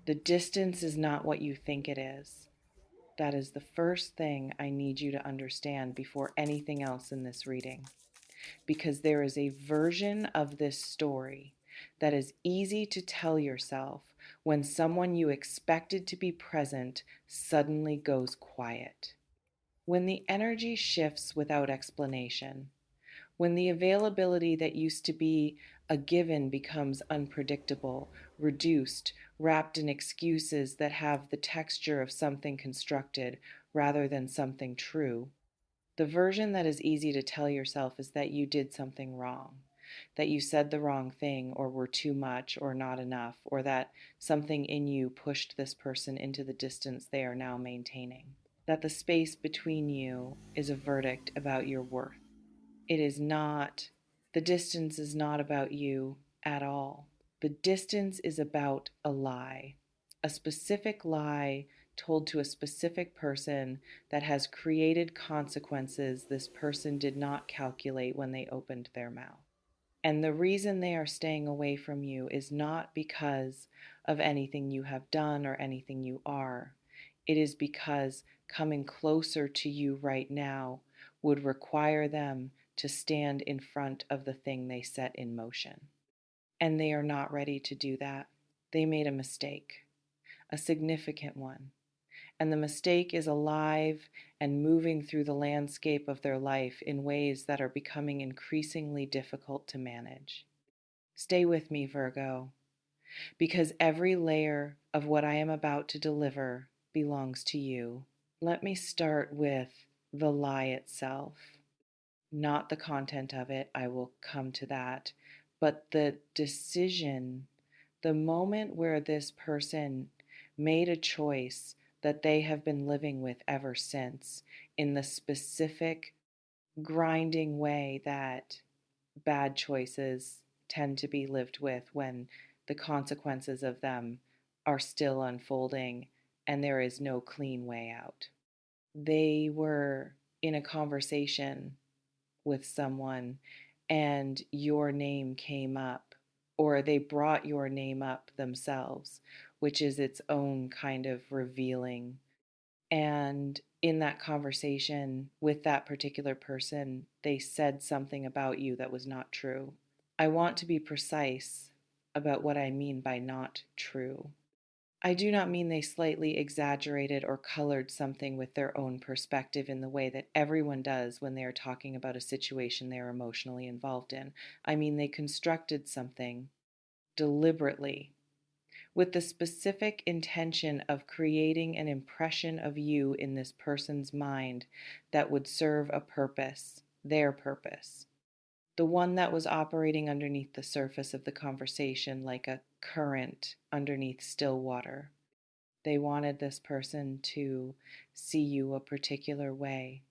The distance is not what you think it is. That is the first thing I need you to understand before anything else in this reading. Because there is a version of this story that is easy to tell yourself when someone you expected to be present suddenly goes quiet. When the energy shifts without explanation, when the availability that used to be a given becomes unpredictable, reduced, wrapped in excuses that have the texture of something constructed rather than something true, the version that is easy to tell yourself is that you did something wrong, that you said the wrong thing or were too much or not enough, or that something in you pushed this person into the distance they are now maintaining. That the space between you is a verdict about your worth. It is not, the distance is not about you at all. The distance is about a lie, a specific lie told to a specific person that has created consequences this person did not calculate when they opened their mouth. And the reason they are staying away from you is not because of anything you have done or anything you are. It is because coming closer to you right now would require them to stand in front of the thing they set in motion. And they are not ready to do that. They made a mistake, a significant one. And the mistake is alive and moving through the landscape of their life in ways that are becoming increasingly difficult to manage. Stay with me, Virgo, because every layer of what I am about to deliver belongs to you. Let me start with the lie itself, not the content of it. I will come to that. But the decision, the moment where this person made a choice that they have been living with ever since, in the specific grinding way that bad choices tend to be lived with when the consequences of them are still unfolding and there is no clean way out. They were in a conversation with someone and your name came up, or they brought your name up themselves, which is its own kind of revealing. And in that conversation with that particular person, they said something about you that was not true. I want to be precise about what I mean by not true. I do not mean they slightly exaggerated or colored something with their own perspective in the way that everyone does when they are talking about a situation they are emotionally involved in. I mean they constructed something deliberately with the specific intention of creating an impression of you in this person's mind that would serve a purpose, their purpose, the one that was operating underneath the surface of the conversation like a current underneath still water. They wanted this person to see you a particular way,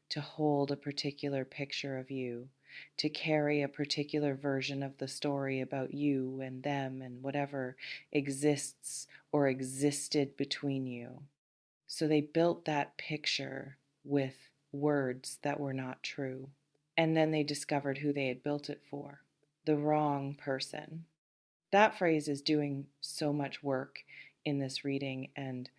to hold a particular picture of you, to carry a particular version of the story about you and them and whatever exists or existed between you. So they built that picture with words that were not true. And then they discovered who they had built it for, the wrong person. That phrase is doing so much work in this reading, and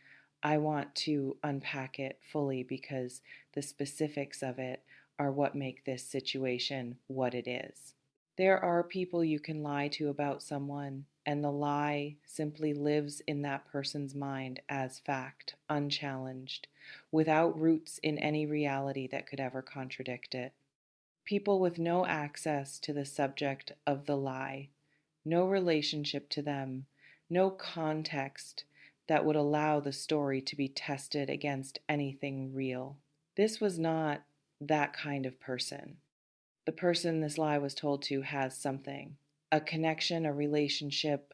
I want to unpack it fully because the specifics of it are what make this situation what it is. There are people you can lie to about someone, and the lie simply lives in that person's mind as fact, unchallenged, without roots in any reality that could ever contradict it. People with no access to the subject of the lie, no relationship to them, no context that would allow the story to be tested against anything real. This was not that kind of person. The person this lie was told to has something, a connection, a relationship,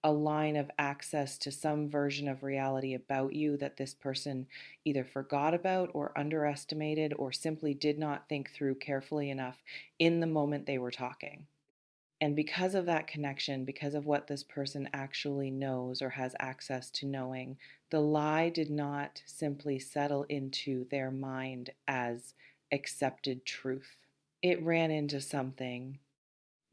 a line of access to some version of reality about you that this person either forgot about or underestimated or simply did not think through carefully enough in the moment they were talking. And because of that connection, because of what this person actually knows or has access to knowing, the lie did not simply settle into their mind as accepted truth. It ran into something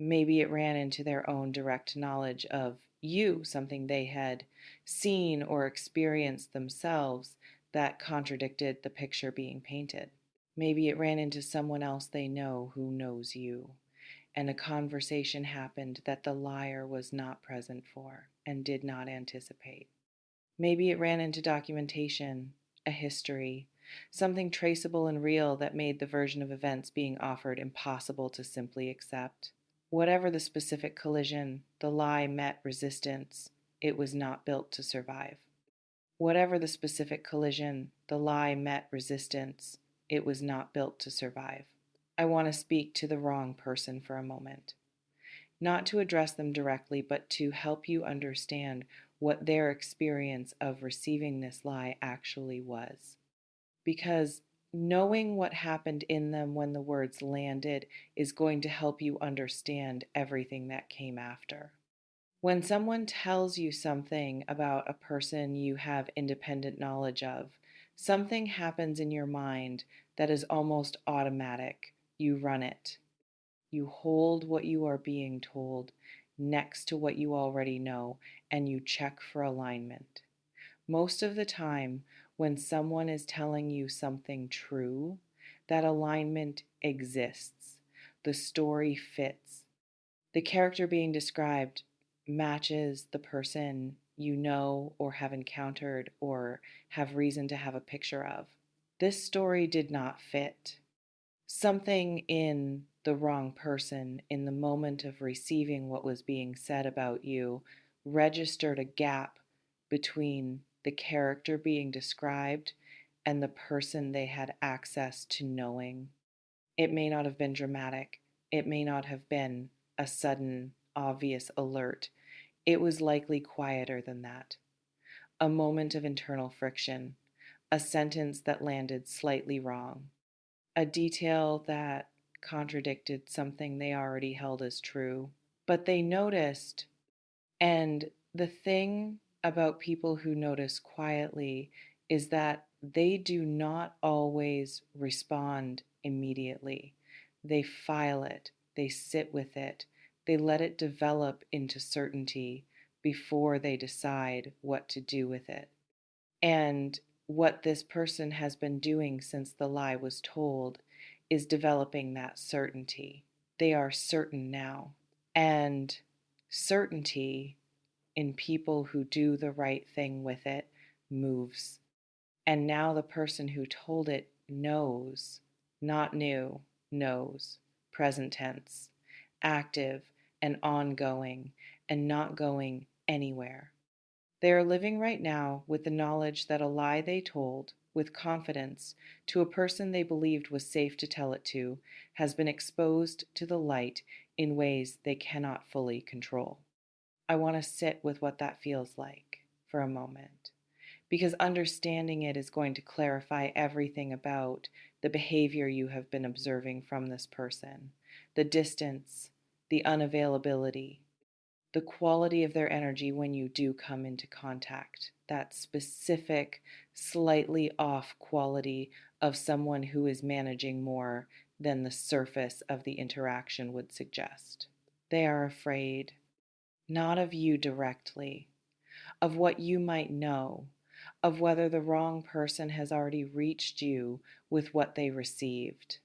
Maybe it ran into their own direct knowledge of you, something they had seen or experienced themselves that contradicted the picture being painted. Maybe it ran into someone else they know who knows you, and a conversation happened that the liar was not present for and did not anticipate. Maybe it ran into documentation, a history, something traceable and real that made the version of events being offered impossible to simply accept. Whatever the specific collision, the lie met resistance. It was not built to survive. Whatever the specific collision, the lie met resistance. It was not built to survive. I want to speak to the wrong person for a moment. Not to address them directly, but to help you understand what their experience of receiving this lie actually was. Because knowing what happened in them when the words landed is going to help you understand everything that came after. When someone tells you something about a person you have independent knowledge of, something happens in your mind that is almost automatic. You run it. You hold what you are being told next to what you already know, and you check for alignment. Most of the time, when someone is telling you something true, that alignment exists. The story fits. The character being described matches the person you know or have encountered or have reason to have a picture of. This story did not fit. Something in the wrong person, in the moment of receiving what was being said about you, registered a gap between the character being described and the person they had access to knowing. It may not have been dramatic. It may not have been a sudden, obvious alert. It was likely quieter than that. A moment of internal friction, a sentence that landed slightly wrong, a detail that contradicted something they already held as true. But they noticed, and the thing about people who notice quietly is that they do not always respond immediately. They file it, they sit with it, they let it develop into certainty before they decide what to do with it. And what this person has been doing since the lie was told is developing that certainty. They are certain now. And certainty in people who do the right thing with it moves. And now the person who told it knows, not new, knows, present tense, active and ongoing, and not going anywhere. They are living right now with the knowledge that a lie they told, with confidence, to a person they believed was safe to tell it to, has been exposed to the light in ways they cannot fully control. I want to sit with what that feels like for a moment, because understanding it is going to clarify everything about the behavior you have been observing from this person, the distance, the unavailability, the quality of their energy when you do come into contact, that specific, slightly off quality of someone who is managing more than the surface of the interaction would suggest. They are afraid, not of you directly, of what you might know, of whether the wrong person has already reached you with what they received,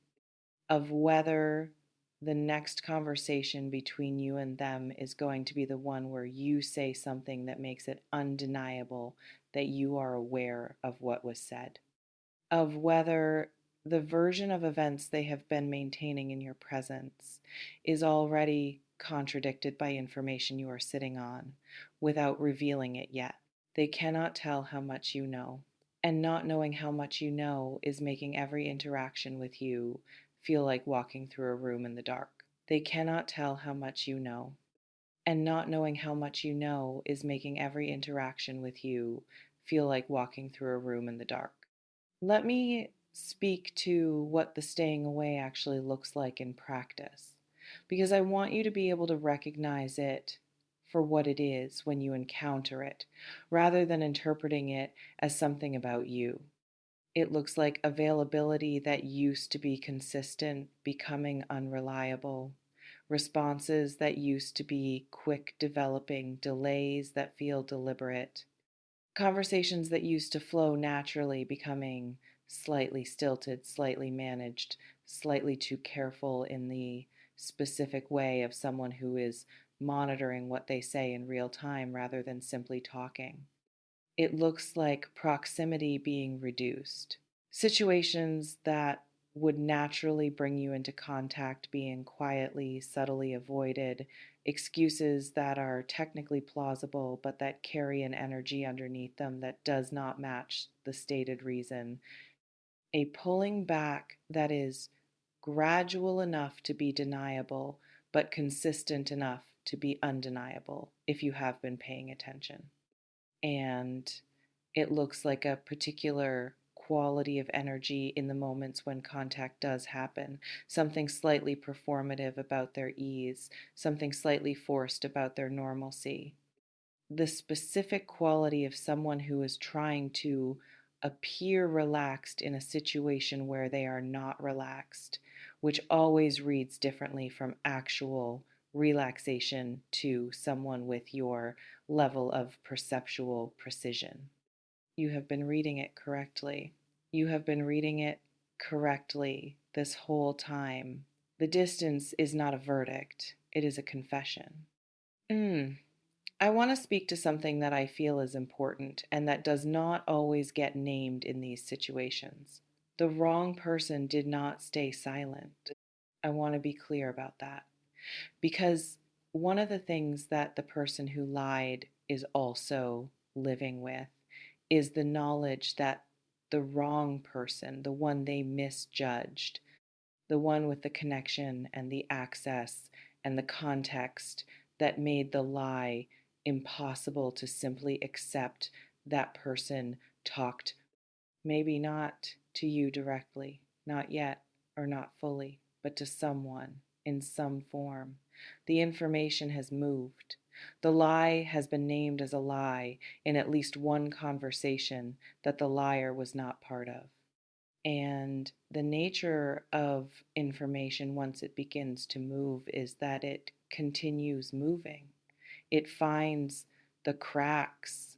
of whether the next conversation between you and them is going to be the one where you say something that makes it undeniable that you are aware of what was said, of whether the version of events they have been maintaining in your presence is already contradicted by information you are sitting on without revealing it yet. They cannot tell how much you know. And not knowing how much you know is making every interaction with you feel like walking through a room in the dark. They cannot tell how much you know. And not knowing how much you know is making every interaction with you feel like walking through a room in the dark. Let me speak to what the staying away actually looks like in practice, because I want you to be able to recognize it for what it is when you encounter it, rather than interpreting it as something about you. It looks like availability that used to be consistent becoming unreliable, responses that used to be quick developing, delays that feel deliberate, conversations that used to flow naturally becoming slightly stilted, slightly managed, slightly too careful in the specific way of someone who is monitoring what they say in real time rather than simply talking. It looks like proximity being reduced. Situations that would naturally bring you into contact being quietly, subtly avoided, excuses that are technically plausible but that carry an energy underneath them that does not match the stated reason, a pulling back that is gradual enough to be deniable but consistent enough to be undeniable if you have been paying attention. And it looks like a particular quality of energy in the moments when contact does happen, something slightly performative about their ease, something slightly forced about their normalcy. The specific quality of someone who is trying to appear relaxed in a situation where they are not relaxed, which always reads differently from actual relaxation to someone with your level of perceptual precision. You have been reading it correctly. You have been reading it correctly this whole time. The distance is not a verdict, it is a confession. I want to speak to something that I feel is important and that does not always get named in these situations. The wrong person did not stay silent. I want to be clear about that because one of the things that the person who lied is also living with is the knowledge that the wrong person, the one they misjudged, the one with the connection and the access and the context that made the lie impossible to simply accept, that person talked, maybe not to you directly, not yet, or not fully, but to someone in some form. The information has moved. The lie has been named as a lie in at least one conversation that the liar was not part of. And the nature of information, once it begins to move, is that it continues moving. It finds the cracks,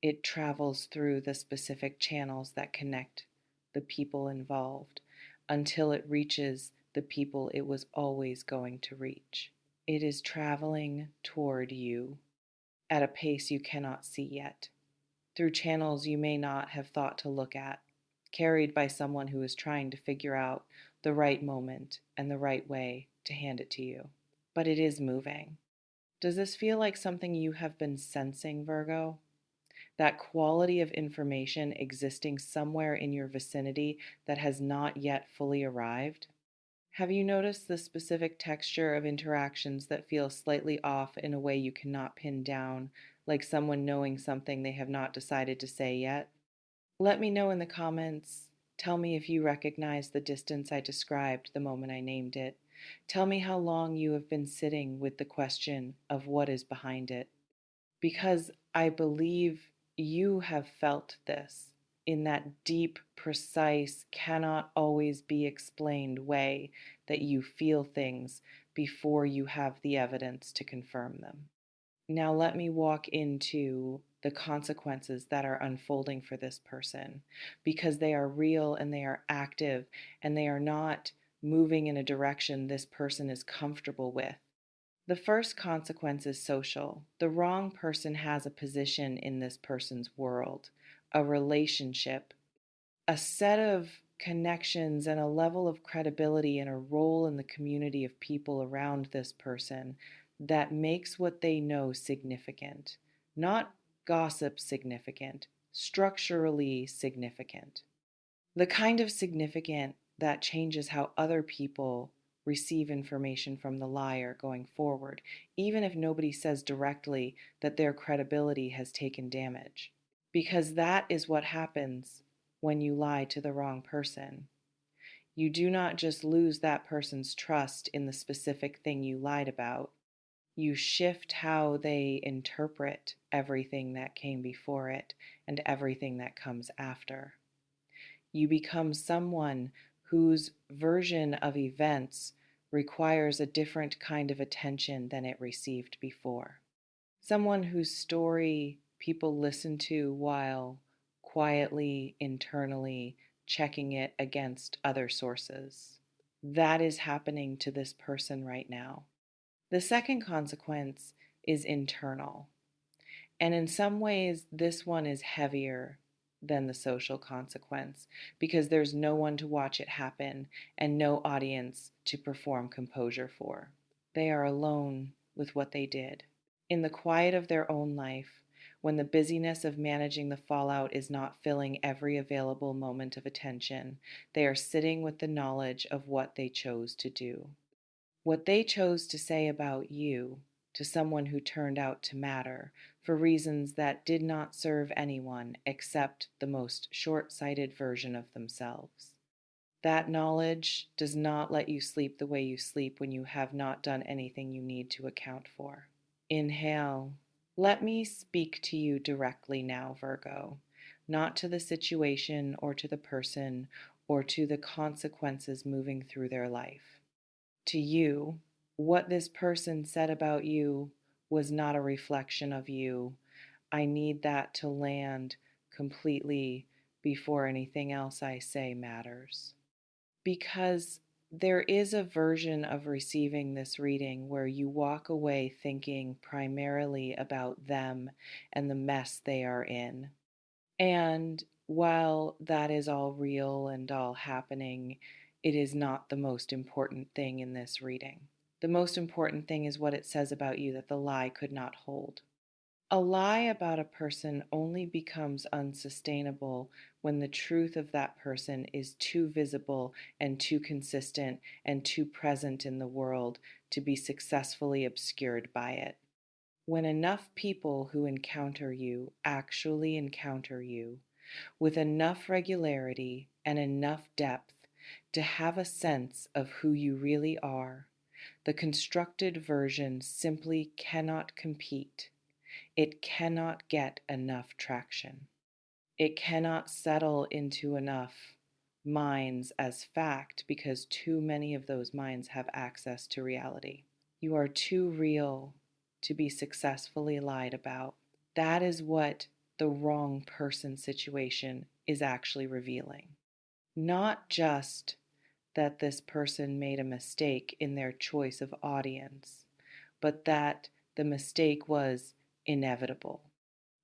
it travels through the specific channels that connect the people involved until it reaches the people it was always going to reach. It is traveling toward you at a pace you cannot see yet, through channels you may not have thought to look at, carried by someone who is trying to figure out the right moment and the right way to hand it to you. But it is moving. Does this feel like something you have been sensing, Virgo? That quality of information existing somewhere in your vicinity that has not yet fully arrived? Have you noticed the specific texture of interactions that feel slightly off in a way you cannot pin down, like someone knowing something they have not decided to say yet? Let me know in the comments. Tell me if you recognize the distance I described the moment I named it. Tell me how long you have been sitting with the question of what is behind it. Because I believe you have felt this in that deep, precise, cannot always be explained way that you feel things before you have the evidence to confirm them. Now, let me walk into the consequences that are unfolding for this person because they are real and they are active and they are not moving in a direction this person is comfortable with. The first consequence is social. The wrong person has a position in this person's world, a relationship, a set of connections, and a level of credibility and a role in the community of people around this person that makes what they know significant. Not gossip significant, structurally significant. The kind of significant that changes how other people receive information from the liar going forward, even if nobody says directly that their credibility has taken damage. Because that is what happens when you lie to the wrong person. You do not just lose that person's trust in the specific thing you lied about, you shift how they interpret everything that came before it and everything that comes after. You become someone whose version of events requires a different kind of attention than it received before. Someone whose story people listen to while quietly, internally checking it against other sources. That is happening to this person right now. The second consequence is internal. And in some ways, this one is heavier than the social consequence because there's no one to watch it happen and no audience to perform composure for. They are alone with what they did. In the quiet of their own life, when the busyness of managing the fallout is not filling every available moment of attention, they are sitting with the knowledge of what they chose to do. What they chose to say about you to someone who turned out to matter for reasons that did not serve anyone except the most short-sighted version of themselves. That knowledge does not let you sleep the way you sleep when you have not done anything you need to account for. Inhale. Let me speak to you directly now, Virgo, not to the situation or to the person or to the consequences moving through their life. To you, what this person said about you was not a reflection of you. I need that to land completely before anything else I say matters. Because there is a version of receiving this reading where you walk away thinking primarily about them and the mess they are in. And while that is all real and all happening, it is not the most important thing in this reading. The most important thing is what it says about you that the lie could not hold. A lie about a person only becomes unsustainable when the truth of that person is too visible and too consistent and too present in the world to be successfully obscured by it. When enough people who encounter you actually encounter you with enough regularity and enough depth to have a sense of who you really are, the constructed version simply cannot compete. It cannot get enough traction. It cannot settle into enough minds as fact because too many of those minds have access to reality. You are too real to be successfully lied about. That is what the wrong person situation is actually revealing. Not just that this person made a mistake in their choice of audience, but that the mistake was inevitable,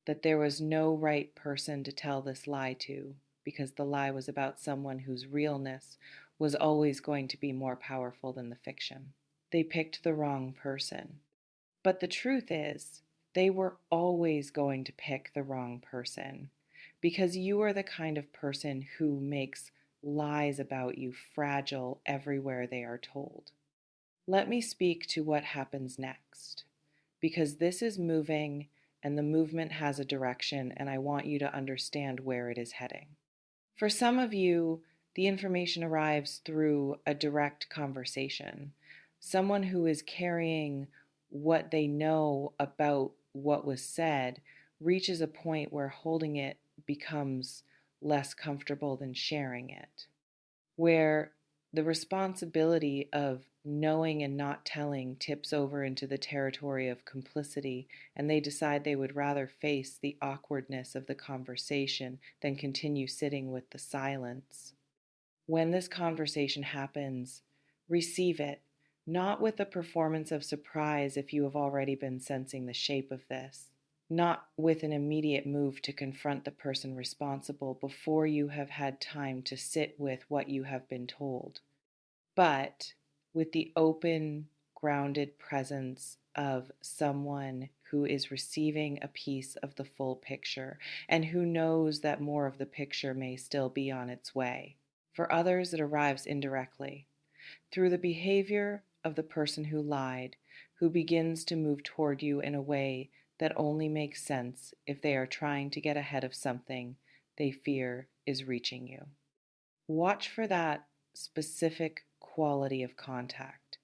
that there was no right person to tell this lie to because the lie was about someone whose realness was always going to be more powerful than the fiction. They picked the wrong person. But the truth is, they were always going to pick the wrong person because you are the kind of person who makes lies about you fragile everywhere they are told. Let me speak to what happens next because this is moving and the movement has a direction, and I want you to understand where it is heading. For some of you, the information arrives through a direct conversation. Someone who is carrying what they know about what was said reaches a point where holding it becomes less comfortable than sharing it, where the responsibility of knowing and not telling tips over into the territory of complicity, and they decide they would rather face the awkwardness of the conversation than continue sitting with the silence. When this conversation happens, receive it, not with a performance of surprise if you have already been sensing the shape of this, not with an immediate move to confront the person responsible before you have had time to sit with what you have been told, but with the open, grounded presence of someone who is receiving a piece of the full picture and who knows that more of the picture may still be on its way. For others, it arrives indirectly through the behavior of the person who lied, who begins to move toward you in a way that only makes sense if they are trying to get ahead of something they fear is reaching you. Watch for that specific quality of contact,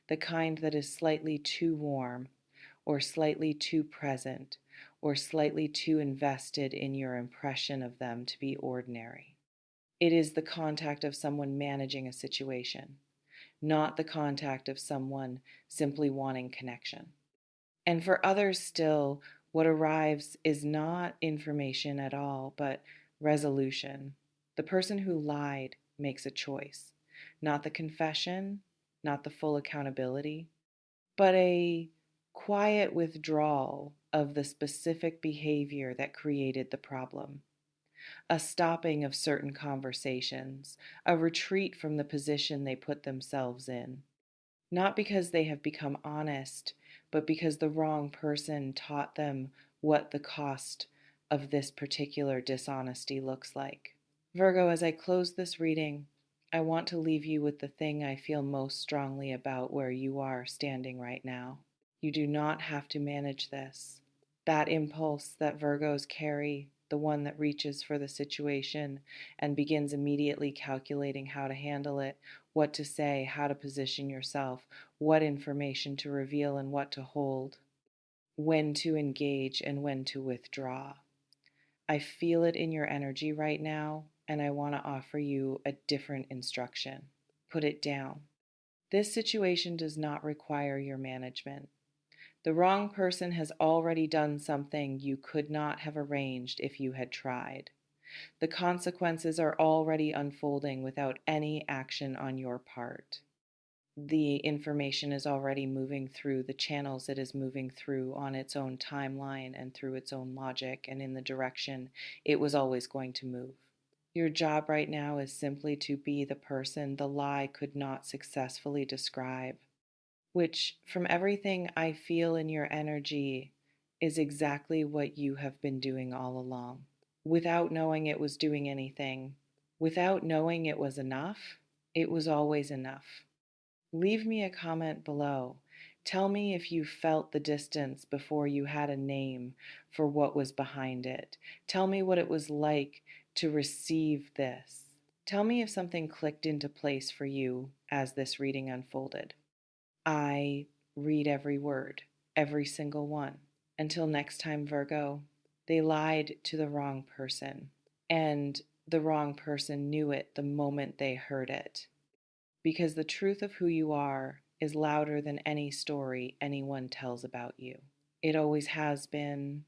the kind that is slightly too warm, or slightly too present, or slightly too invested in your impression of them to be ordinary. It is the contact of someone managing a situation, not the contact of someone simply wanting connection. And for others, still, what arrives is not information at all, but resolution. The person who lied makes a choice, not the confession, not the full accountability, but a quiet withdrawal of the specific behavior that created the problem, a stopping of certain conversations, a retreat from the position they put themselves in. Not because they have become honest, but because the wrong person taught them what the cost of this particular dishonesty looks like. Virgo, as I close this reading, I want to leave you with the thing I feel most strongly about where you are standing right now. You do not have to manage this. That impulse that Virgos carry, the one that reaches for the situation and begins immediately calculating how to handle it, what to say, how to position yourself, what information to reveal and what to hold, when to engage and when to withdraw. I feel it in your energy right now, and I want to offer you a different instruction. Put it down. This situation does not require your management. The wrong person has already done something you could not have arranged if you had tried. The consequences are already unfolding without any action on your part. The information is already moving through the channels it is moving through on its own timeline and through its own logic and in the direction it was always going to move. Your job right now is simply to be the person the lie could not successfully describe, which, from everything I feel in your energy, is exactly what you have been doing all along. Without knowing it was doing anything, without knowing it was enough, it was always enough. Leave me a comment below. Tell me if you felt the distance before you had a name for what was behind it. Tell me what it was like to receive this. Tell me if something clicked into place for you as this reading unfolded. I read every word, every single one. Until next time, Virgo, they lied to the wrong person, and the wrong person knew it the moment they heard it. Because the truth of who you are is louder than any story anyone tells about you. It always has been,